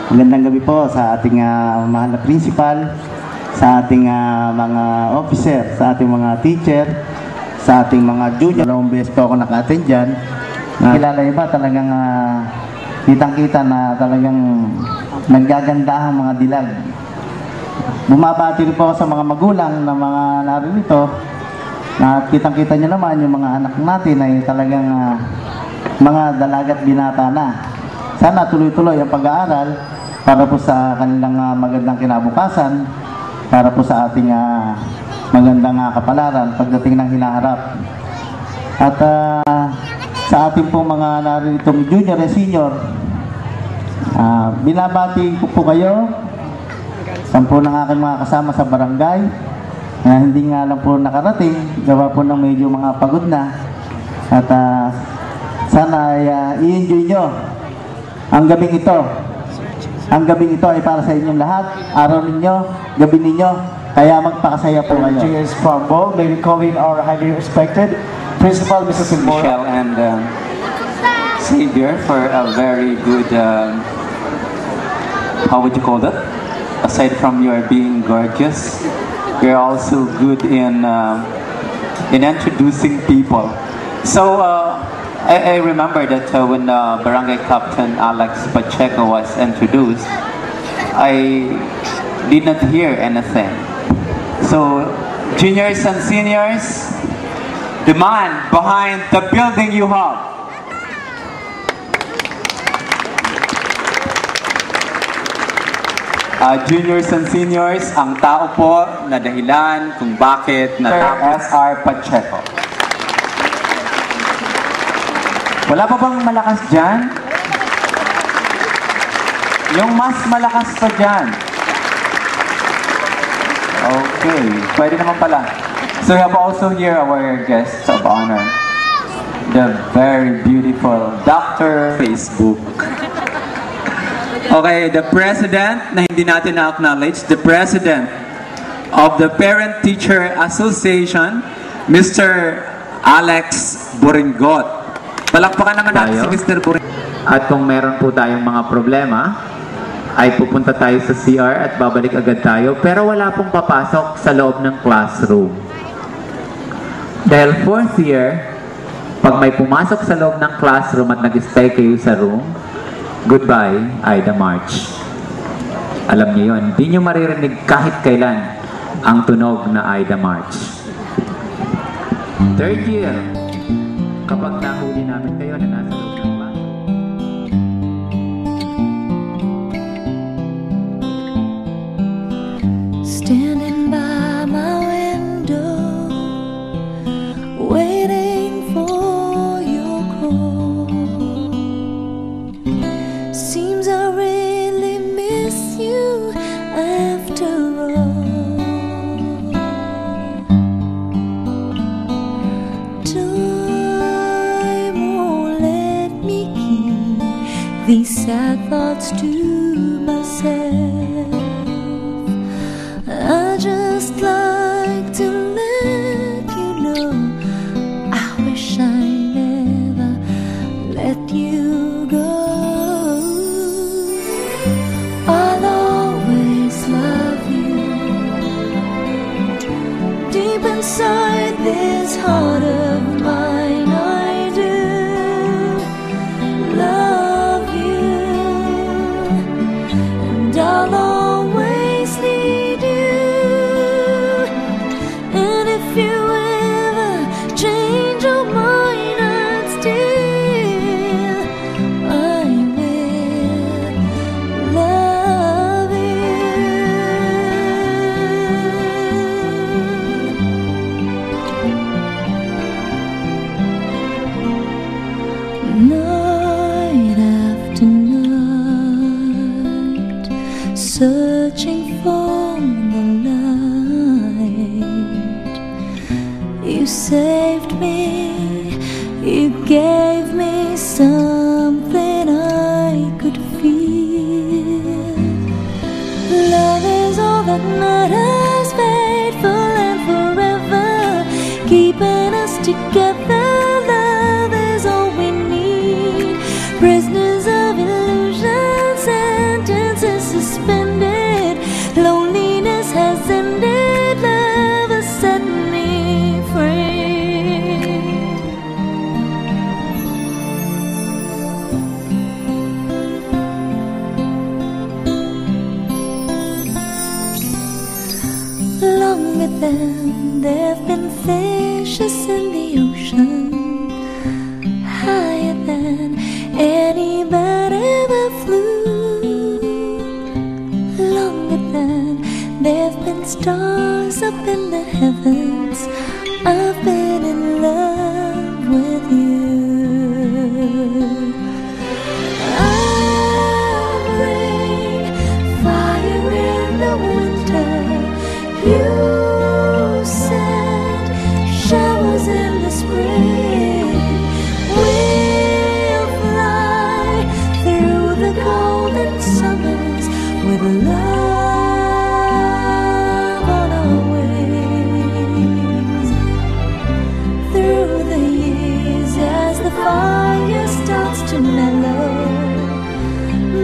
Magandang gabi po sa ating mahal na principal, sa ating mga officer, sa ating mga teacher, sa ating mga junior. Dalawang beses po ako naka-attend dyan. Kilala iba talagang kitang-kita na talagang naggaganda ang mga dilag. Bumabati rin po ako sa mga magulang na mga naririto na kitang-kita nyo naman yung mga anak natin ay talagang mga dalagat binata na. Sana tuloy-tuloy ang pag-aaral para po sa kanilang magandang kinabukasan, para po sa ating magandang kapalaran pagdating ng hinaharap. At sa ating pong mga naritong junior and senior, binabati ko po kayo, 10 ng aking mga kasama sa barangay, na hindi nga lang po nakarating, gawa po ng medyo mga pagod na. At sana i-enjoy nyo ang gabing ito. Ang gabing ito ay para sa inyong lahat, araw ninyo, gabi ninyo, kaya magpakasaya po kayo. Cheers from Bo, may we call in our highly respected Principal Mrs. Silmora. Michelle and Xavier for a very good, how would you call that? Aside from your being gorgeous, you're also good in introducing people. So, I remember that when Barangay Captain Alex Pacheco was introduced, I did not hear anything. So, juniors and seniors, the man behind the building you have. Juniors and seniors, ang tao po na dahilan kung bakit natapos SR Pacheco. Wala pa bang malakas dyan? Yung mas malakas pa dyan. Okay, pwede naman pala. So we have also here our guests of honor. The very beautiful Dr. Facebook. Okay, the president na hindi natin na-acknowledge, the president of the Parent Teacher Association, Mr. Alex Boringot. Palakpakan naman natin si Mr. Boringot. At kung meron po tayong mga problema, ay pupunta tayo sa CR at babalik agad tayo. Pero wala pong papasok sa loob ng classroom. Dahil 4th year, pag may pumasok sa loob ng classroom at nag-stay kayo sa room, goodbye, Aida March. Alam niyo yun. Hindi niyo maririnig kahit kailan ang tunog na Aida March. 3rd year, kapag nahuli namin kayo na nasa loob ng classroom. Standing by my window, waiting for your call. Seems I really miss you after all. Time won't let me keep these sad thoughts to myself. I just like to let you know I wish I never let you go. I'll always love you. Deep inside this heart of mine, I do love you. And I'll always need you. And if you ever change your mind, I'd still, I will love you. Night after night, searching for the light. You saved me, you gave me something I could feel. Love is all that matters, faithful and forever, keeping us together. Love is all we need. Prisoners of illusion, sentenced than there've been fishes in the ocean, higher than any bird ever flew, longer than there've been stars up in the heavens. I've been in love with you. I'll bring fire in the winter. You send showers in the spring. We'll fly through the golden summers with love on our wings. Through the years as the fire starts to mellow,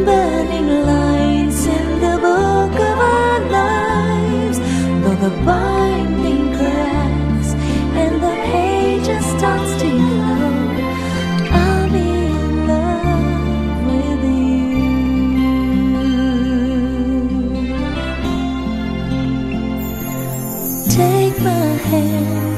burning lights in the book of our lives. Though the binding cracks and the pages starts to yellow, I'll be in love with you. Take my hand